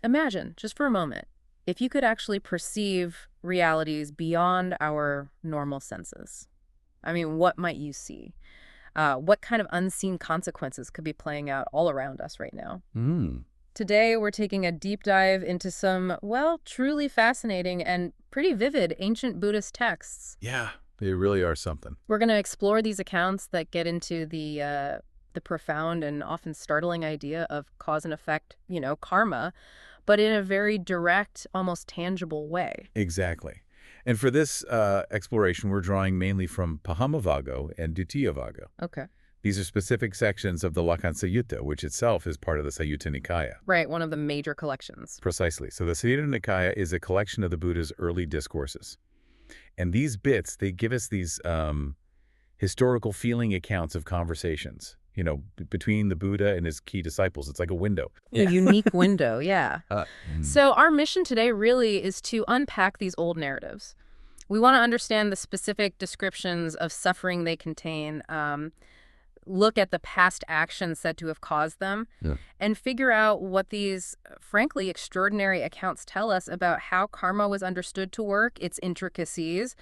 Imagine, just for a moment, if you could actually perceive realities beyond our normal senses. I mean, what might you see? What kind of unseen consequences could be playing out all around us right now? Today, we're taking a deep dive into some, well, truly fascinating and pretty vivid ancient Buddhist texts. Yeah, they really are something. We're going to explore these accounts that get into the profound and often startling idea of cause and effect, karma, but in a very direct, almost tangible way. Exactly. And for this exploration, we're drawing mainly from Paṭhamo and Dutiyovaggo. Okay. These are specific sections of the Lakkhaṇasaṃyuttaṃ, which itself is part of the Saṃyuttanikāya. Right, one of the major collections. Precisely. So the Saṃyuttanikāya is a collection of the Buddha's early discourses. And these bits, they give us these historical feeling accounts of conversations, between the Buddha and his key disciples. It's like a window. A unique window, yeah. So our mission today really is to unpack these old narratives. We want to understand the specific descriptions of suffering they contain, look at the past actions said to have caused them, and figure out what these, frankly, extraordinary accounts tell us about how karma was understood to work, its intricacies,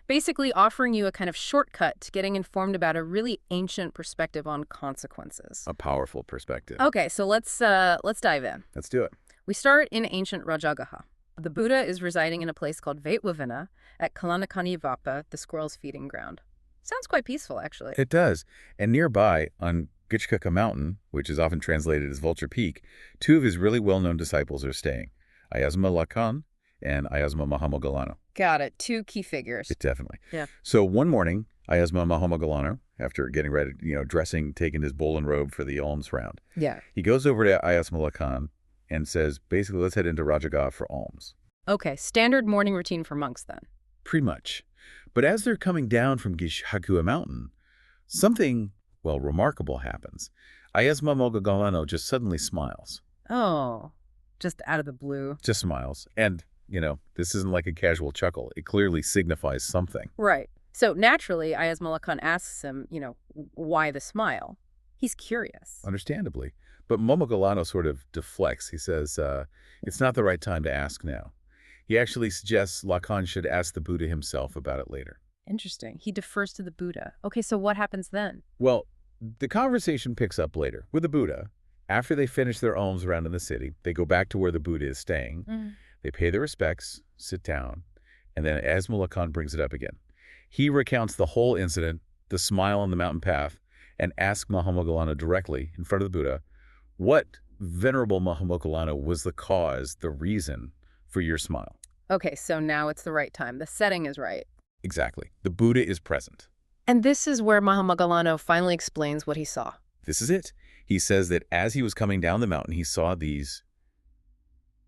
basically offering you a kind of shortcut to getting informed about a really ancient perspective on consequences. A powerful perspective. Okay, so let's dive in. Let's do it. We start in ancient Rājagaha. The Buddha is residing in a place called Vaitwavana at Kalanakani-Vapa, the squirrel's feeding ground. Sounds quite peaceful, actually. It does. And nearby, on Gijjhakūṭa mountain, which is often translated as Vulture Peak, two of his really well-known disciples are staying, Ayasmā Mahāmoggallāno and Ayasmā Mahāmoggallāno. Got it. Two key figures. Definitely. Yeah. So one morning, Ayasmā Mahāmoggallāno, after getting ready, dressing, taking his bowl and robe for the alms round, he goes over to Ayasmā Mahāmoggallāno and says, basically, let's head into Rājagaha for alms. Okay, standard morning routine for monks then. Pretty much. But as they're coming down from Gijjhakūṭa mountain, something, well, remarkable happens. Ayasmā Mahāmoggallāno just suddenly smiles. Oh, just out of the blue. Just smiles. And, this isn't like a casual chuckle. It clearly signifies something. Right. So naturally, Ayasmā Mahāmoggallāno asks him, why the smile? He's curious. Understandably. But Mahāmoggallāno sort of deflects. He says, it's not the right time to ask now. He actually suggests Lakkhaṇa should ask the Buddha himself about it later. Interesting. He defers to the Buddha. Okay, so what happens then? Well, the conversation picks up later with the Buddha. After they finish their alms round in the city, they go back to where the Buddha is staying. They pay their respects, sit down, and then Ayasmā Mahāmoggallāno brings it up again. He recounts the whole incident, the smile on the mountain path, and asks Mahāmoggallāno directly in front of the Buddha, what, Venerable Mahāmoggallāno, was the cause, the reason for your smile? Okay, so now it's the right time. The setting is right. Exactly. The Buddha is present. And this is where Mahāmoggallāno finally explains what he saw. This is it. He says that as he was coming down the mountain, he saw these,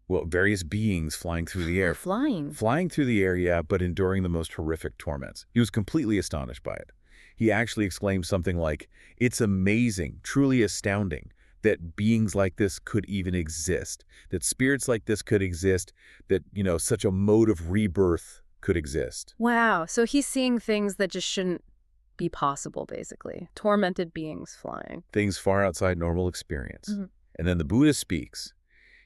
various beings flying through the air. Flying? Flying through the air, yeah, but enduring the most horrific torments. He was completely astonished by it. He actually exclaimed something like, it's amazing, truly astounding, that beings like this could even exist, that spirits like this could exist, that, such a mode of rebirth could exist. Wow. So he's seeing things that just shouldn't be possible, basically. Tormented beings flying. Things far outside normal experience. And then the Buddha speaks.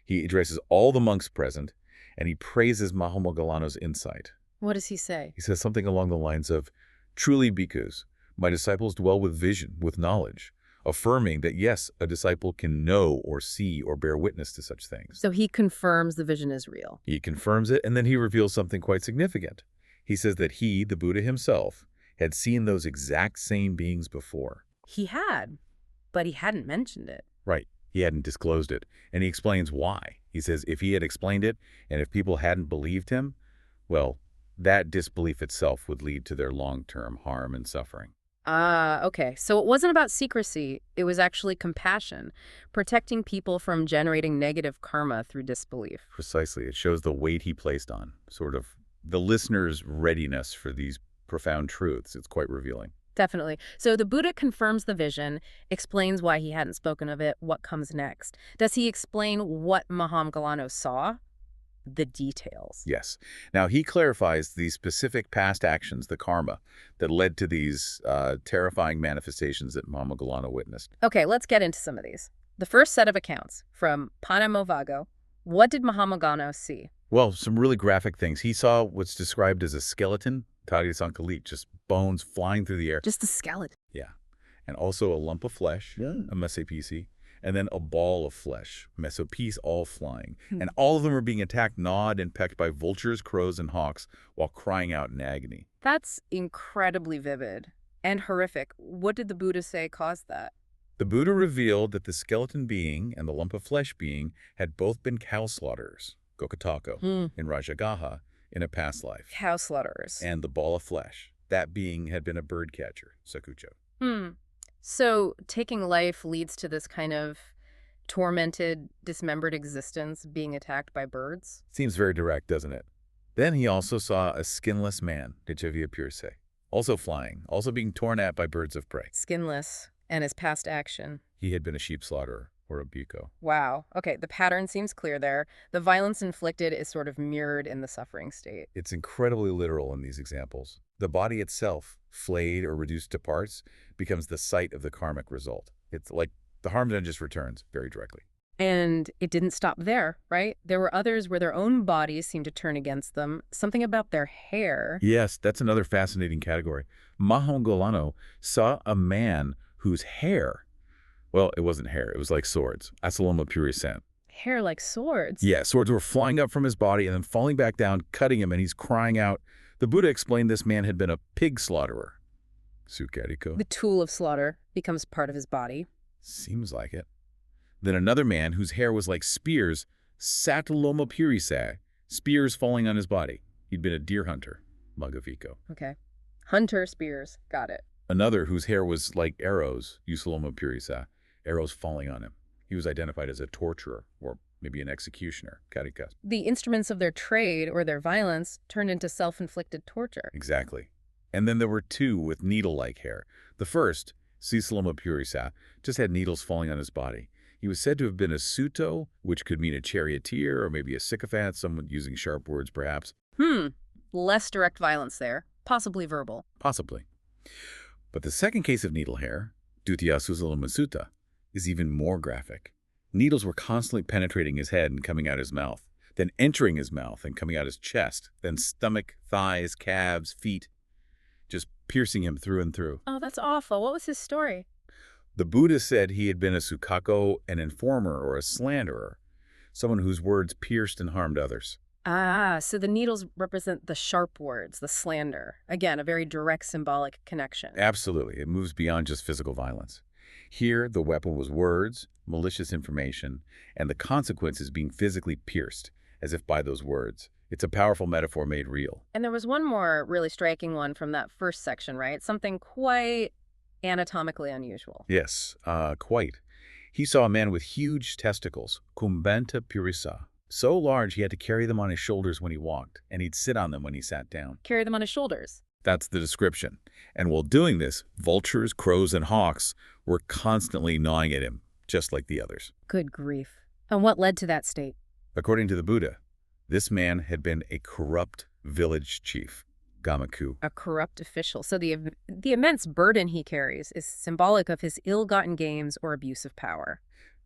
He addresses all the monks present, and he praises Mahāmoggallāno's insight. What does he say? He says something along the lines of, truly, bhikkhus, my disciples dwell with vision, with knowledge, affirming that, yes, a disciple can know or see or bear witness to such things. So he confirms the vision is real. He confirms it, and then he reveals something quite significant. He says that he, the Buddha himself, had seen those exact same beings before. He had, but he hadn't mentioned it. Right. He hadn't disclosed it. And he explains why. He says if he had explained it, and if people hadn't believed him, well, that disbelief itself would lead to their long-term harm and suffering. Okay. So it wasn't about secrecy. It was actually compassion, protecting people from generating negative karma through disbelief. Precisely. It shows the weight he placed on, sort of, the listener's readiness for these profound truths. It's quite revealing. Definitely. So the Buddha confirms the vision, explains why he hadn't spoken of it, what comes next. Does he explain what Mahāmoggallāno saw? The details. Yes. Now, he clarifies the specific past actions, the karma, that led to these terrifying manifestations that Mahāmoggallāno witnessed. Okay, let's get into some of these. The first set of accounts from Paṭhamo vaggo, What did Mahāmoggallāno see? Well, some really graphic things. He saw what's described as a skeleton, just bones flying through the air. Just the skeleton. Yeah. And also a lump of flesh, Yeah. a mesopisi, and then a ball of flesh, mesopis, all flying. And all of them are being attacked, gnawed, and pecked by vultures, crows, and hawks while crying out in agony. That's incredibly vivid and horrific. What did the Buddha say caused that? The Buddha revealed that the skeleton being and the lump of flesh being had both been cow slaughterers, Gijjhakūṭa, in Rājagaha, in a past life. Cow slaughterers. And the ball of flesh, that being had been a bird catcher, Sakucho. So taking life leads to this kind of tormented, dismembered existence being attacked by birds? Seems very direct, doesn't it? Then he also saw a skinless man, Dutiyovaggo, also flying, also being torn at by birds of prey. Skinless, and his past action. He had been a sheep slaughterer, or a bucco. Wow. Okay, the pattern seems clear there. The violence inflicted is sort of mirrored in the suffering state. It's incredibly literal in these examples. The body itself, flayed or reduced to parts, becomes the site of the karmic result. It's like the harm done just returns very directly. And it didn't stop there, right? There were others where their own bodies seemed to turn against them. Something about their hair. Yes, that's another fascinating category. Mahāmoggallāno saw a man whose hair, well, it wasn't hair, it was like swords. Ayasmā Mahāmoggallāno. Hair like swords? Yeah, swords were flying up from his body and then falling back down, cutting him, and he's crying out. The Buddha explained this man had been a pig slaughterer. Sukariko. The tool of slaughter becomes part of his body. Seems like it. Then another man whose hair was like spears, Saṃyuttanikāya, spears falling on his body. He'd been a deer hunter, Magaviko. Okay. Hunter spears. Got it. Another whose hair was like arrows, Usalomapurisa, arrows falling on him. He was identified as a torturer, or maybe an executioner, Karika. The instruments of their trade or their violence turned into self-inflicted torture. Exactly. And then there were two with needle-like hair. The first, Sisalomapurisa, just had needles falling on his body. He was said to have been a suto, which could mean a charioteer or maybe a sycophant, someone using sharp words perhaps. Less direct violence there. Possibly verbal. Possibly. But the second case of needle hair, Dutiyovaggo, is even more graphic. Needles were constantly penetrating his head and coming out his mouth, then entering his mouth and coming out his chest, then stomach, thighs, calves, feet, just piercing him through and through. Oh, that's awful. What was his story? The Buddha said he had been a sukako, an informer or a slanderer, someone whose words pierced and harmed others. Ah, so the needles represent the sharp words, the slander. Again, a very direct symbolic connection. Absolutely. It moves beyond just physical violence. Here, the weapon was words, malicious information, and the consequences being physically pierced, as if by those words. It's a powerful metaphor made real. And there was one more really striking one from that first section, right? Something quite anatomically unusual. Yes, quite. He saw a man with huge testicles, kumbenta purisa. So large he had to carry them on his shoulders when he walked, and he'd sit on them when he sat down. Carry them on his shoulders. That's the description. And while doing this, vultures, crows, and hawks were constantly gnawing at him, just like the others. Good grief. And what led to that state? According to the Buddha, this man had been a corrupt village chief, Gamaku. A corrupt official. So the immense burden he carries is symbolic of his ill-gotten gains or abuse of power.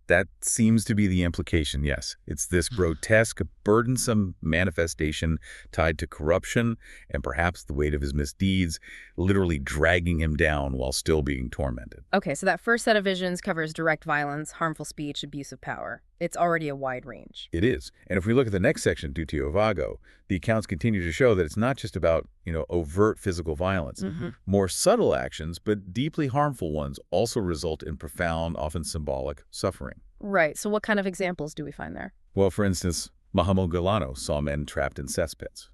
That seems to be the implication, yes. It's this grotesque, burdensome manifestation tied to corruption and perhaps the weight of his misdeeds, literally dragging him down while still being tormented. Okay, so that first set of visions covers direct violence, harmful speech, abuse of power. It's already a wide range. It is. And if we look at the next section, Dutiyovaggo, the accounts continue to show that it's not just about, overt physical violence. More subtle actions, but deeply harmful ones, also result in profound, often symbolic, suffering. Right. So what kind of examples do we find there? Well, for instance, Mahāmoggallāno saw men trapped in cesspits.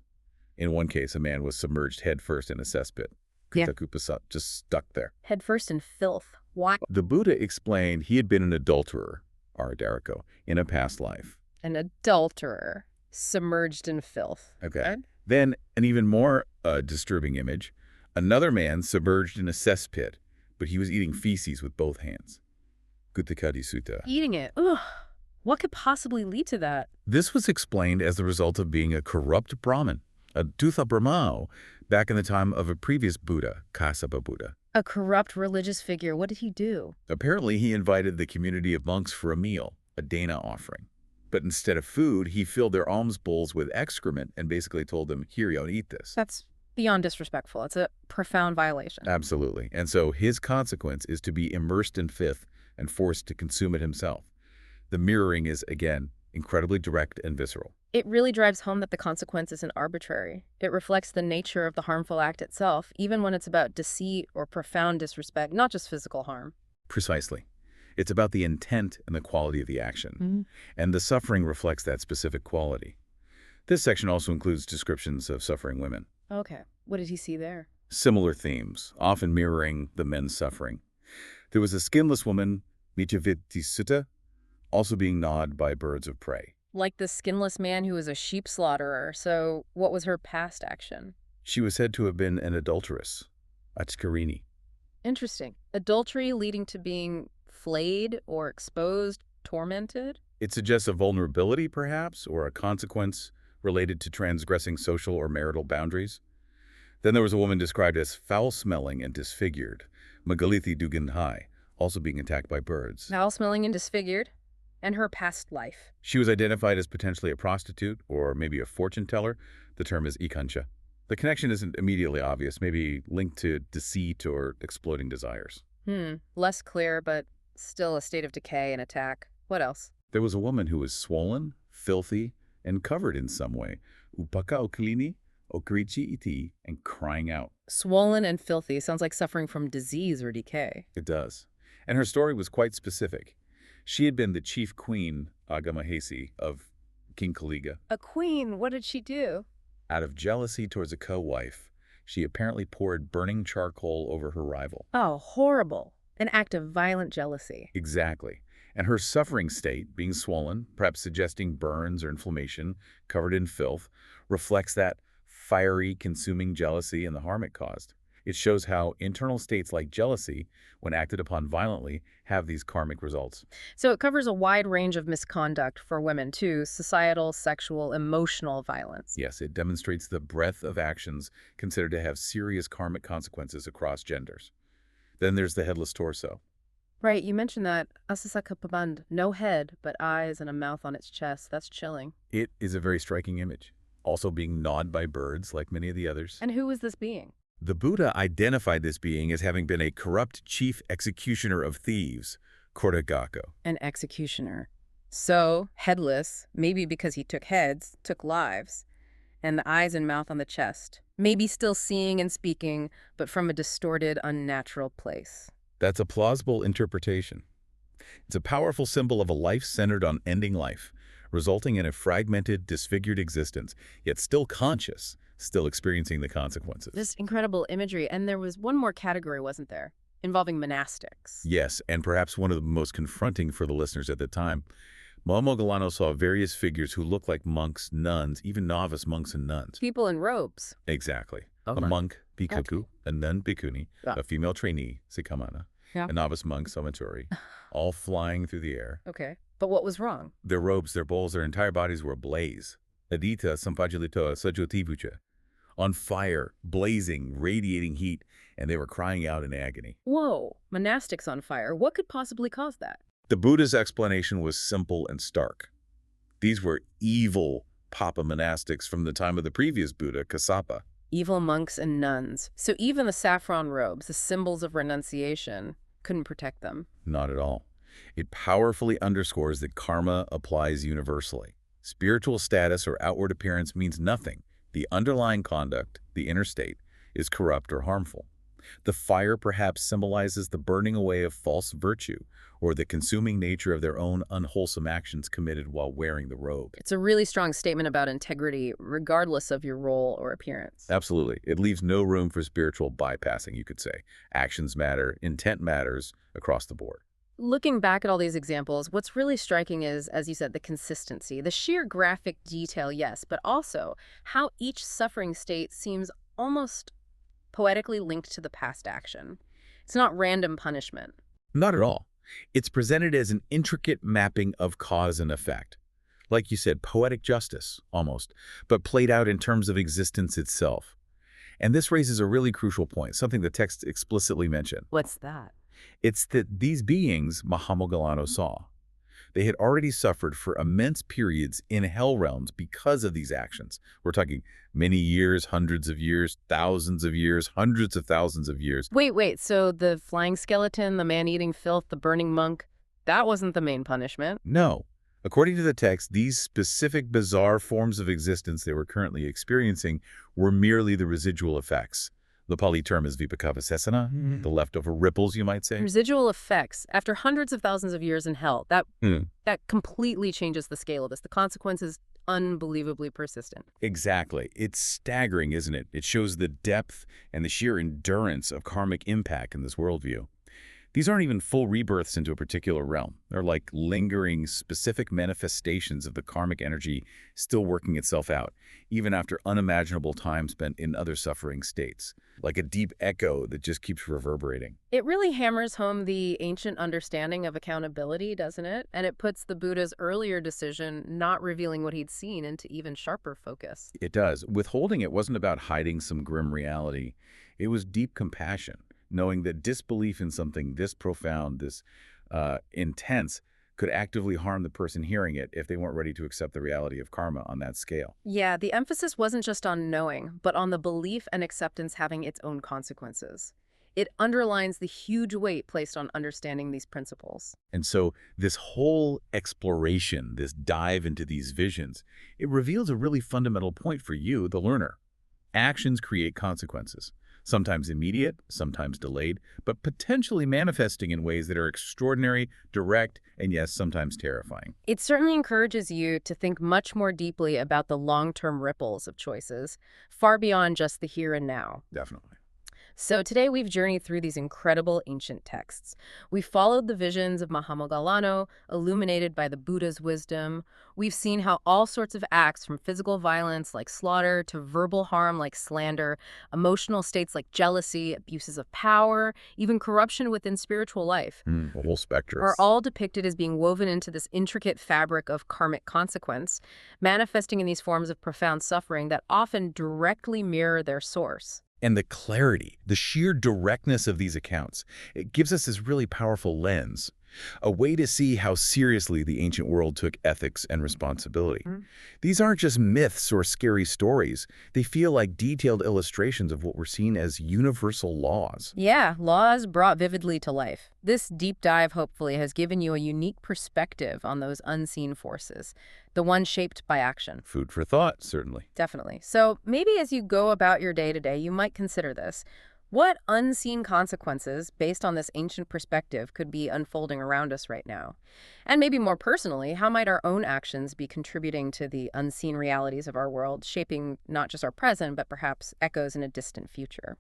In one case, a man was submerged headfirst in a cesspit. Gijjhakūṭa just stuck there. Headfirst in filth. Why? The Buddha explained he had been an adulterer, in a past life. An adulterer, submerged in filth. Okay. Then, an even more disturbing image, another man submerged in a cesspit, but he was eating feces with both hands. Gijjhakūṭa. Eating it. Ugh. What could possibly lead to that? This was explained as the result of being a corrupt Brahmin, a Dutha Brahmao, back in the time of a previous Buddha, Kassapa Buddha. A corrupt religious figure. What did he do? Apparently, he invited the community of monks for a meal, a dana offering. But instead of food, he filled their alms bowls with excrement and basically told them, here, you eat this. That's beyond disrespectful. It's a profound violation. Absolutely. And so his consequence is to be immersed in filth and forced to consume it himself. The mirroring is, again, incredibly direct and visceral. It really drives home that the consequence isn't arbitrary. It reflects the nature of the harmful act itself, even when it's about deceit or profound disrespect, not just physical harm. Precisely. It's about the intent and the quality of the action. And the suffering reflects that specific quality. This section also includes descriptions of suffering women. Okay. What did he see there? Similar themes, often mirroring the men's suffering. There was a skinless woman, Gijjhakūṭa, also being gnawed by birds of prey. Like the skinless man who was a sheep slaughterer. So what was her past action? She was said to have been an adulteress, Atskarini. Interesting. Adultery leading to being flayed or exposed, tormented? It suggests a vulnerability, perhaps, or a consequence related to transgressing social or marital boundaries. Then there was a woman described as foul-smelling and disfigured, Mahāmoggallāno, also being attacked by birds. Foul-smelling and disfigured? And her past life? She was identified as potentially a prostitute or maybe a fortune teller. The term is ikancha. The connection isn't immediately obvious, maybe linked to deceit or exploiting desires. Less clear, but still a state of decay and attack. What else? There was a woman who was swollen, filthy, and covered in some way, upaka oklini, okrichi iti, and crying out. Swollen and filthy sounds like suffering from disease or decay. It does. And her story was quite specific. She had been the chief queen, Agamahesi, of King Kaliga. A queen? What did she do? Out of jealousy towards a co-wife, she apparently poured burning charcoal over her rival. Oh, horrible. An act of violent jealousy. Exactly. And her suffering state, being swollen, perhaps suggesting burns or inflammation, covered in filth, reflects that fiery, consuming jealousy and the harm it caused. It shows how internal states like jealousy, when acted upon violently, have these karmic results. So it covers a wide range of misconduct for women too, societal, sexual, emotional violence. Yes, it demonstrates the breadth of actions considered to have serious karmic consequences across genders. Then there's the headless torso. Right, you mentioned that. Asasakapaband, no head, but eyes and a mouth on its chest. That's chilling. It is a very striking image. Also being gnawed by birds, like many of the others. And who is this being? The Buddha identified this being as having been a corrupt chief executioner of thieves, Rājagaha. An executioner. So, headless, maybe because he took heads, took lives, and the eyes and mouth on the chest. Maybe still seeing and speaking, but from a distorted, unnatural place. That's a plausible interpretation. It's a powerful symbol of a life centered on ending life, resulting in a fragmented, disfigured existence, yet still conscious, still experiencing the consequences. This incredible imagery. And there was one more category, wasn't there? Involving monastics. Yes, and perhaps one of the most confronting for the listeners at the time. Mahāmoggallāno saw various figures who looked like monks, nuns, even novice monks and nuns. People in robes. Exactly. Okay. A monk, bhikkhu, Okay. a nun, bhikkhuni, Yeah. a female trainee, sikamana, Yeah. a novice monk, samaturi, all flying through the air. Okay. But what was wrong? Their robes, their bowls, their entire bodies were ablaze. Adita sampajilito sajotivucha. On fire, blazing, radiating heat, and they were crying out in agony. Whoa, monastics on fire. What could possibly cause that? The Buddha's explanation was simple and stark. These were evil Papa monastics from the time of the previous Buddha, Kassapa. Evil monks and nuns. So even the saffron robes, the symbols of renunciation, couldn't protect them. Not at all. It powerfully underscores that karma applies universally. Spiritual status or outward appearance means nothing. The underlying conduct, the inner state, is corrupt or harmful. The fire perhaps symbolizes the burning away of false virtue or the consuming nature of their own unwholesome actions committed while wearing the robe. It's a really strong statement about integrity, regardless of your role or appearance. Absolutely. It leaves no room for spiritual bypassing, you could say. Actions matter, intent matters across the board. Looking back at all these examples, what's really striking is, as you said, the consistency, the sheer graphic detail, yes, but also how each suffering state seems almost poetically linked to the past action. It's not random punishment. Not at all. It's presented as an intricate mapping of cause and effect. Like you said, poetic justice, almost, but played out in terms of existence itself. And this raises a really crucial point, something the text explicitly mentioned. What's that? It's that these beings Mahāmoggallāno saw. They had already suffered for immense periods in hell realms because of these actions. We're talking many years, hundreds of years, thousands of years, hundreds of thousands of years. Wait. So the flying skeleton, the man-eating filth, the burning monk, that wasn't the main punishment? No. According to the text, these specific bizarre forms of existence they were currently experiencing were merely the residual effects. The Pali term is vipakavasesana, the leftover ripples, you might say. Residual effects. After hundreds of thousands of years in hell, that completely changes the scale of this. The consequence is unbelievably persistent. Exactly. It's staggering, isn't it? It shows the depth and the sheer endurance of karmic impact in this worldview. These aren't even full rebirths into a particular realm. They're like lingering, specific manifestations of the karmic energy still working itself out, even after unimaginable time spent in other suffering states, like a deep echo that just keeps reverberating. It really hammers home the ancient understanding of accountability, doesn't it? And it puts the Buddha's earlier decision not revealing what he'd seen into even sharper focus. It does. Withholding it wasn't about hiding some grim reality. It was deep compassion, knowing that disbelief in something this profound, this intense, could actively harm the person hearing it if they weren't ready to accept the reality of karma on that scale. Yeah, the emphasis wasn't just on knowing, but on the belief and acceptance having its own consequences. It underlines the huge weight placed on understanding these principles. And so this whole exploration, this dive into these visions, it reveals a really fundamental point for you, the learner. Actions create consequences. Sometimes immediate, sometimes delayed, but potentially manifesting in ways that are extraordinary, direct, and yes, sometimes terrifying. It certainly encourages you to think much more deeply about the long-term ripples of choices, far beyond just the here and now. Definitely. So today we've journeyed through these incredible ancient texts. We followed the visions of Mahāmoggallāno, illuminated by the Buddha's wisdom. We've seen how all sorts of acts, from physical violence like slaughter to verbal harm like slander, emotional states like jealousy, abuses of power, even corruption within spiritual life, The whole spectrum. are all depicted as being woven into this intricate fabric of karmic consequence, manifesting in these forms of profound suffering that often directly mirror their source. And the clarity, the sheer directness of these accounts, it gives us this really powerful lens, a way to see how seriously the ancient world took ethics and responsibility. These aren't just myths or scary stories. They feel like detailed illustrations of what we're seeing as universal laws. Yeah, laws brought vividly to life. This deep dive hopefully has given you a unique perspective on those unseen forces, the ones shaped by action. Food for thought, certainly. Definitely. So maybe as you go about your day-to-day, you might consider this. What unseen consequences, based on this ancient perspective, could be unfolding around us right now? And maybe more personally, how might our own actions be contributing to the unseen realities of our world, shaping not just our present, but perhaps echoes in a distant future?